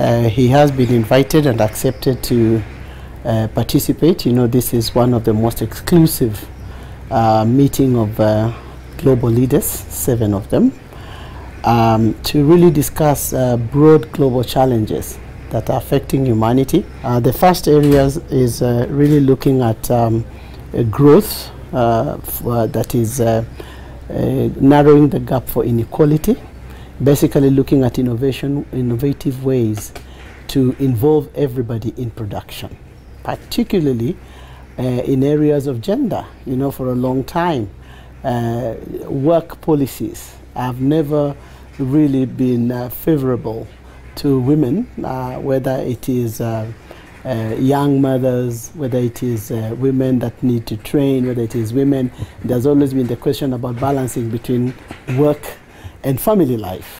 He has been invited and accepted to participate. You know, this is one of the most exclusive meeting of global leaders, 7 of them, to really discuss broad global challenges that are affecting humanity. The first areas is really looking at growth that is narrowing the gap for inequality, basically looking at innovative ways to involve everybody in production, particularly in areas of gender. You know, for a long time, work policies have never really been favorable to women, whether it is young mothers, whether it is women that need to train, whether it is women. There's always been the question about balancing between work and family life.